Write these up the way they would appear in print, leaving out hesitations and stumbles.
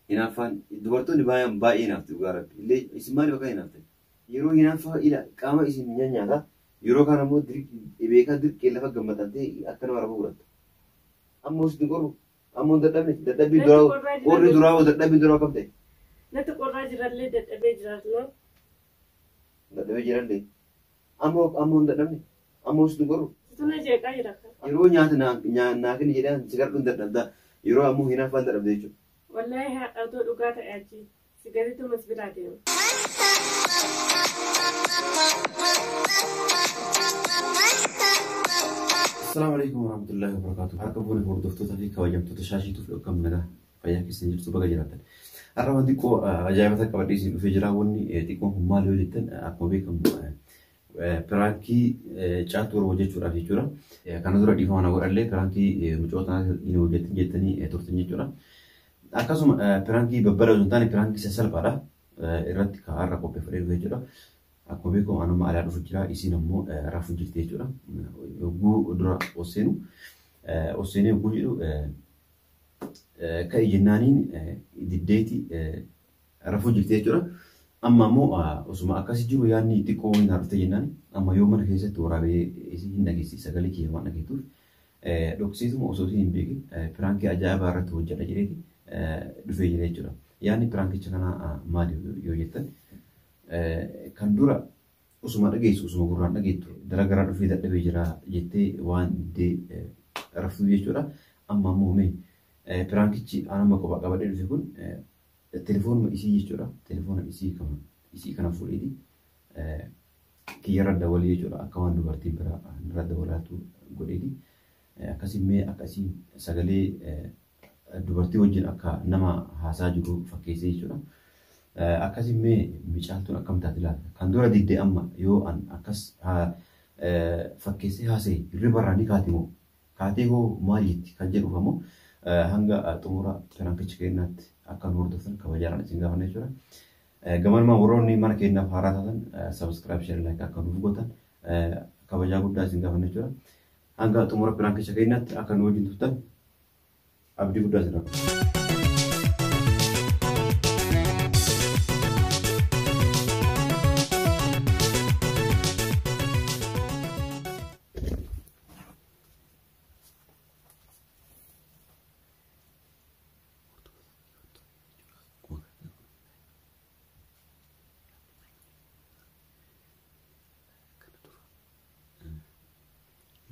Hinaafaan dubartoonni baay'ee hinaaftu gaara illee isin maali bakka hinaafte yeroo hinaafaa ila qaama isin nyaata yeroo kana immoo beekaa dirqee lafa gammadantee akka nama rafa godhattu ammoo isin qorru ammoo dadhabbii duraa qabde natti qorraa jirallee dadhabee jiraatnoo dadhabee jirallee ammoo dadhabne ammoo isin qorru tuna jeeqaa jira yeroo nyaata naafin jedhan sigadhuun dadhabdaa yeroo ammoo hinaafaan dadhabde jechuudha. والله هاتو دوغاتا اجي سيجارتو مسبراتي السلام عليكم ورحمة الله وبركاته. أركبوني بوردفتو تفي كواجمتو تشاشيتو في أكم نجا فياك سنجرتو بقى جراتن. أرمان ديكو أجايبتك كبديسين في جراوني ديكو هم مالو جدا أكو بيكم برانكي جاتور وجه شورا في شورا كانوا دورا ديفانا ورالله برانكي مجوتنا إنه جتني تورتني شورا. Akkasuma pirankii babbalaa osoo hin taane pirankii sassalphaadha. Irratti kaa'arra qophii fudhee jechuudha. Akkuma beekamu anuma alaa dhufu jira isiin ammoo rafuu jirti jechuudha. Yogguu dura osseenee yogguu jedhu ka'ii jennaaniin diddeeti rafuu jirti jechuudha. Amma ammoo osuma akkasii jiru yaadni xiqqoo hin harfte jennaan amma yoo mana keessatti waraabee isii hin dhageessi sagalee kiyya waan dhageettuuf dhoksituma osoo hin beekin pirankii ajaa'ibaa irratti hojjedha jedheeti. Dhufee jira jechuudha. Yaadni piraankicha kana maali yoo jettan kan dura osuma dhageessu osuma gurraan dhageettu dalagaraa dhufee dadhabee jira jettee waan iddee raftuu jechuudha. Amma ammoo mee piraankichi anama kophaa qabadhee dhufe kun telefoonuma isii jechuudha. Telefoona isii kana fuudheeti kiyya radda walii jechuudha. Akka waan dubartiin biraa radda walaatu godheeti. Akkasii akkasii sagalee dubartii wajjin akka nama haasaa jiru fakkeessee jechuudha. Akkasii micaaltuun akkam taate laata. Kan dura diddee amma yoo an akkas fakkeessee haasa'e irri barraa ni kaate moo kaatee hoo maal jetti kan jedhuuf ammoo hanga xumura piraankicha keenyaatti akka nu hordoftan kabajaadhaan isin gaafanna jechuudha. Gamanuma warroonni mana keenyaaf haaraa taatan sabiskiraayib sheer laayik akka nuuf gootan kabajaa guddaa isin gaafanna jechuudha. Hanga xumura piraankicha keenyaatti akka nu wajjin turtan abdii guddaa jira.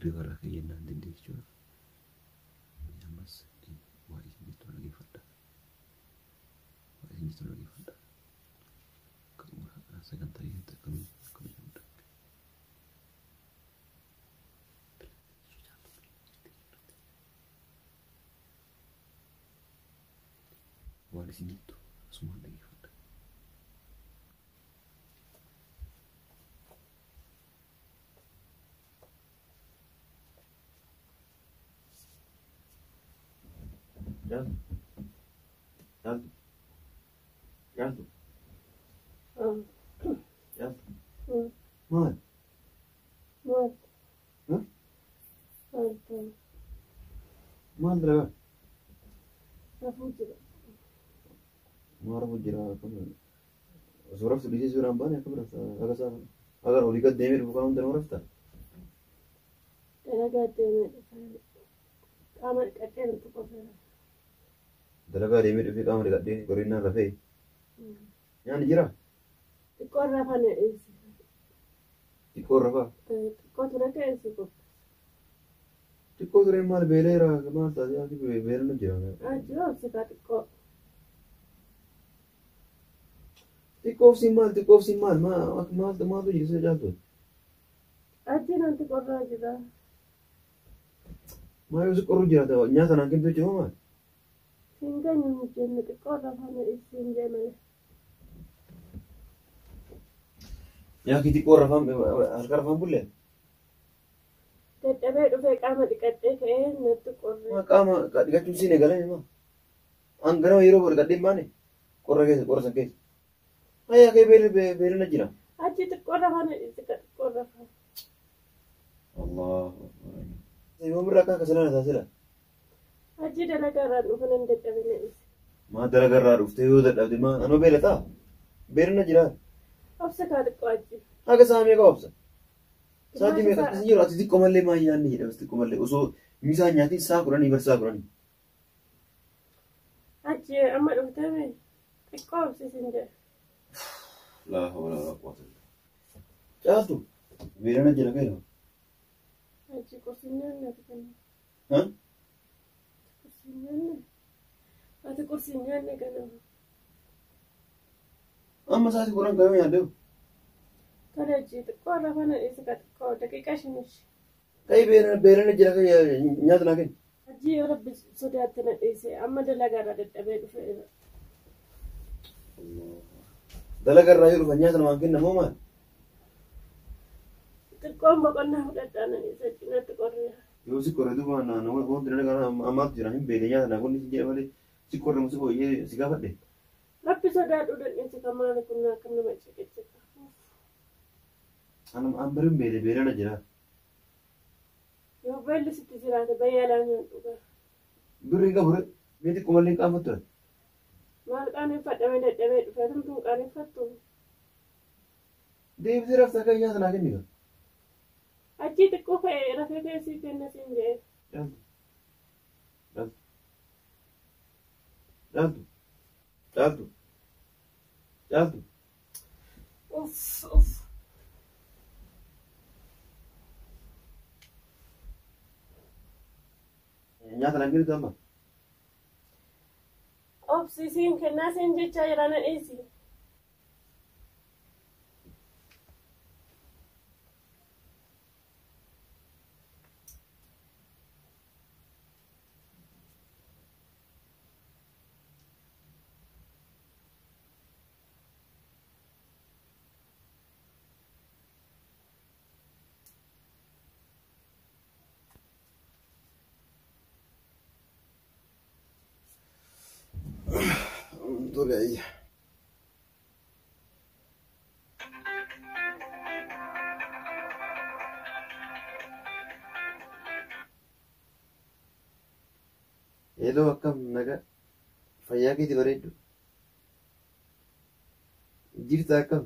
Riba kayaknya nanti deh cuy. Di sini tuh semua lagi foto. Jalan. Mal. Hah? Mal berapa? Marah bujira apa nih? Surat sedih surat apa nih? Aku berasa agak salah. Agar ulikat demir bukan untuk orang rafta. Dalaga demir, kamar kacer untuk apa? Dalaga demir itu kamar dekat dia, korina rafe. Yang dijira? Ikor rafa nih isi. Ikor rafa? Ikor tu mereka isi kok. Ikor tu remal belera, kemal tadi aku belera nu jira. Ajo sekat ikor. Tikov simal, mal tuh jadi saya jatuh. Aja nanti korra aja. Ma usah koru jira tuh, nyata nangkin tuh cuma mah. Sehingga nyuci nanti korra hanya isin jaman. Ya kita korra fam, harga fam boleh. Tapi udah kama dikatnya kayak nanti korra. Ma kama, dekat cuci negara mah. Anggaran hero berkati mana? Korra sakit. Ayah kayak beli najira. Aja tu korra hanya ikat korra. Allah. Saya mau berangkat ke sana saja. Aja dah negara, bukan nanti tapi ni. Maa dalagarraa dhuftee yoo dadhabde maa anoo beelataa? Beerna jira. Obsa kaa xiqqoo achi. Haga saa meeqa obsa? Sa'aatii meeqa akkasii jiru ati xiqqoo mallee maa nyaanni jedhamas xiqqoo mallee osoo misaan nyaatiin saa kudhanii barsaa kudhanii. Achi amma dhuftame xiqqoo obsisin jedha. Laa hawla walaa quwwata. Caaltu beerana jira kee Achi kursiinyaanne ati kenna. haa? Kursiinyaanne. Ati kursiinyaanne ganama. Amma sa'aatii kudhan kayoo nyaaddeewu. Kana achi xiqqoo lafa na dhiisi ka xiqqoo daqiiqa shanishi. Kayii beerana jira kee nyaata naa kenni. Achi yoo rabbi sodaatti na dhiise amma dalagaarraa dadhabee dhufeera. Dalagarraa yoo dhufan nyaata namaan kenna moo maal? Xiqqoon boqonnaa fudhadhaa na dhiise cinatti qorreera. Yoo si qorre duuba namoota wanti dalagaa ammaatu jira hin beekne nyaata naa kunni si jedhe malee si qorre musi booyyee si gaafadhe. Rabbi sodaadhu dadhiisi kan maali kun akka nama ciqiccika. An barin beerana jira. Yoo beelli sitti jiraate bayyaalaan hin dhugaa. Birrii qabu meeti qumallee qaanfattu. Maal qaaneffadhamee dadhabee dhufee tumtuun qaaneffattu. Deebisee rafta akka nyaata naa kenni gaa. Achii xiqqoo ka'ee rafee keessii kenna siin jedhe. Caaltu. Uff. Nyaata naa kennitu amma. Obsisiin kennaa siin jechaa jira na dhiisi. Tole ayya. Hello akkam nagaa fayyaa keeti bareeddu jirta akkam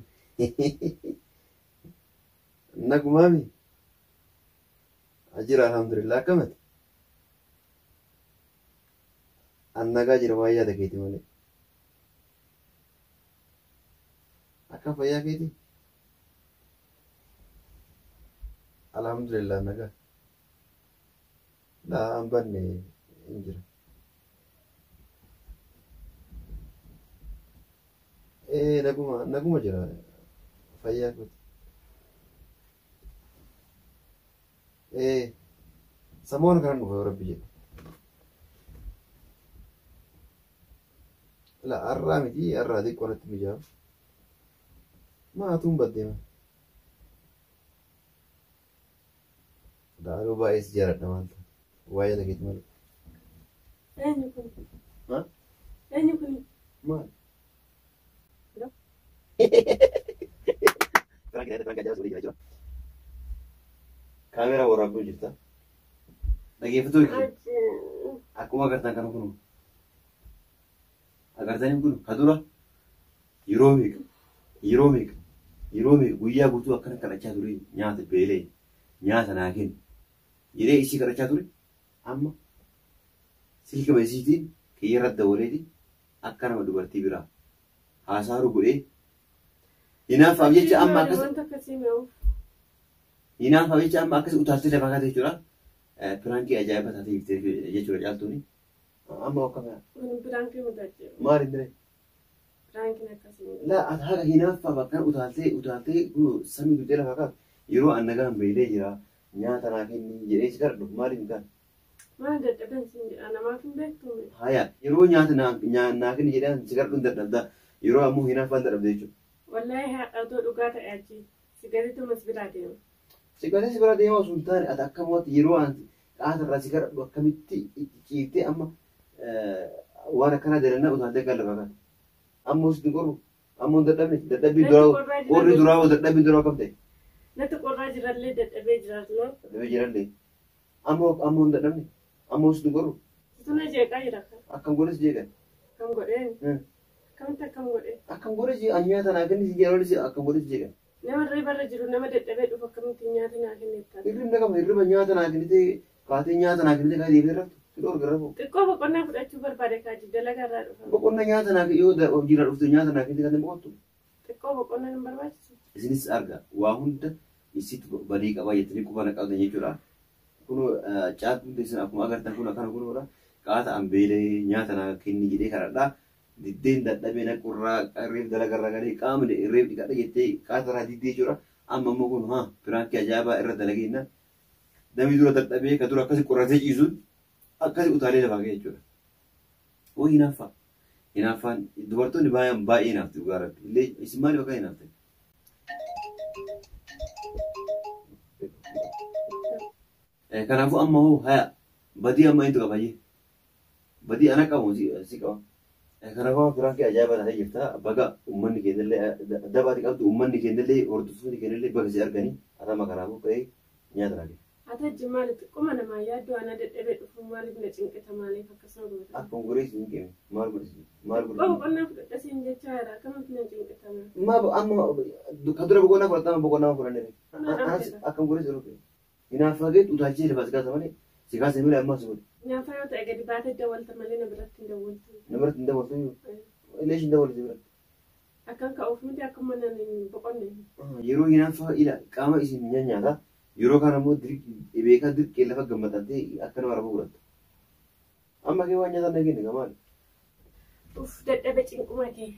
nagumaami ajira alhamdulillah akkamati an nagaa jira waa yaada keeti malee akkam fayyaa keeti alhamdulillah nagaa laa an banne hin jira. Naguma jira fayyaa kooti. Samoon kanan dhufa rabbi jedhe. La arraa miti arraa xiqqoo natti mijaa'u. Maatuun baddeema. Daanuu baay'ee si jaaladha maal ta'e. Waa'ee dhageetti malee. Eenyu kun? Haa? Eenyu kun? Maal? Kaameraa waraabduu jirta. Dhageeffatoo akkuma agartan kan kun agartanii kun ka dura yeroo meeqa guyyaa guutuu akkana kadhachaa ture nyaata beelee nyaata naa kennu jedhee isii kadhachaa ture amma silka basiitiin kiyyarra dawwaleeti akka nama dubartii biraa haasaaru godhee hinaaffaaf jecha amma akkas utaaltee lafaa kaatee jechuudha. Piraankii ajaa'iba taatee jechuudha caaltuuni. Amma akkamii Piraankii mudachee. maal hin diree? Piraankiin akkasii. Laa haga hinaaffaaf akkan utaaltee samii guddee lafaa kaatu yeroo annagaan beelee jira nyaata naa kenni jedhee si kadhadhu maaliif hin taane? Maal dadhaban siin jedha namaaf hin beektu. Haya yeroo nyaata naa kenni jedhee si kadhadhu hin dadhabda yeroo ammoo hinaaffaan dadhabde jechuudha. Wallahi haadhatoo dhugaa ta'e achi sigariitu mas biraa deema. Sigalee si bira deemaa osoo hin taane ati akkamatti yeroo qaatarraa si kadhadhu akkamitti ciiftee amma waan akkana dalannaa utaaltee kan lafa kan. Ammoo si qorru ammoo dadhabbii duraa kam ta'e. Natti qorraa jirallee dadhabee jiraatnoo. Dadhabee jirallee ammoo hin dadhabne ammoo si qorru. Tuna jeeqaa jira kan. Akkam godhes jeeqan. Akkam godheen. Akkamitti akkam godhee? Akkam godhe si nyaata naa kenni si yeroo si akkam godhe si jedhan. Nama reebarra jiru nama dadhabee dhufu akkamitti nyaata naa kenneettaa? Hirribna qaba hirriba nyaata naa kennite kaatee nyaata naa kennite kaa deebiin raftu si dhoorga rafu. Xiqqoo boqonnaa fudhachuu barbaade kaajii dalagaa irraa dhufa. Boqonna nyaata naa yoo hojiirra dhufte nyaata naa kennite kan boqottu. Xiqqoo boqonnaa hin barbaachisu. Isinis arga waa hunda isitti badii qabaa jettanii qubana qabdan jechuudha. Kun caatuun teessan akkuma agartan kun akkana kunuudha. Qaata ambeelee nyaata naa kenni jedhee kadhadhaa. Diddeen dadhabee naqurraa reef dalagarra galee qaamni reef dhiqadha jettee qaatarraa diddee jechuudha. Amma immoo kun piraankii ajaa'ibaa irra dalageenna. Namni dura dadhabee ka dura akkasii qorratee ciisuun akkasii utaalee lafaa ga'e jechuudha. Oo hinaaffaa. Hinaaffaan dubartoonni baay'ee hinaafti dhugaa rabbi. Illee isin maaliif akka hinaafte? Kanaafuu amma hoo haya badii amma eenyutu qaba jee? Badii ana qabu si qaba. Kanaafuu piraankii ajaa'ibaa taatee jirta. Baga uummanni keenyallee dabaati qabdu uummanni keenyallee hordoftoonni keenyallee baga si arganii atama kanaafuu ka'ee nyaata laage. Ata jimaali xiqquma namaa yaaddu ana dadhabee dhufu maaliif na cinqita maaliif akkasuma goota? Akkuma goree si hin qeeme maal godhisi maal godhisi? Boqonnaa fudhadha siin jechaa jira akkamitti na cinqitama? Amma ka dura boqonnaa fudhatama boqonnaa fudhannee akkam goree si rufe. Hinaaffaa geetu utaalchee lafaa si kaasa malee si kaasa malee ammaa si godhe. Nyaafa yoo ta'e gadi baatee dawwalta malee na biratti hin dawwaltu. Na biratti hin dawwaltu iyyuu. Illee hin dawwaltu biratti. Akkan ka'uuf miti akkuma nan boqonne. Yeroo hinaaffaa qaama isin nyaata yeroo kana immoo beekaa dirqee lafa gammadantee akka nama rafu godhatta. Amma kee waan nyaatan nageenye gamaali. Uff dadhabe cinquma kee.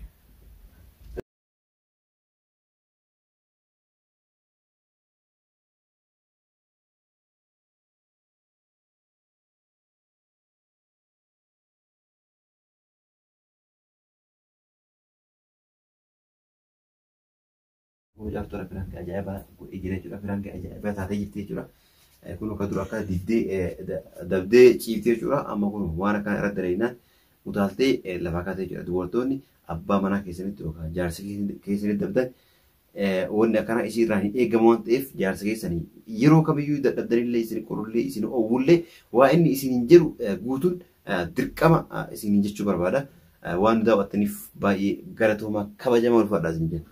Mucaaf tora piraankii ajaa'ibaa godhee jira jechuudha. Piraankii ajaa'ibaa taatee jirti jechuudha. Kun akka dura akka dabdee ciiftee jechuudha. Amma kun waan akkana irratti dalaginaan utaaltee lafaa kaatee jechuudha. Dubartoonni abbaa manaa keessanitti yookaan jaarsa keessanitti dabdan wanni akkana isii irraa hin eegamu waan ta'eef jaarsa keessanii yeroo kamiyyuu dadhabdanillee isin qorullee isin oowwullee waa inni isin jedhu guutuun dirqama isin jechuu barbaada. Waan daawwattaniif baay'ee galatoomaa kabajamaa ulfaadhaa isin jenna.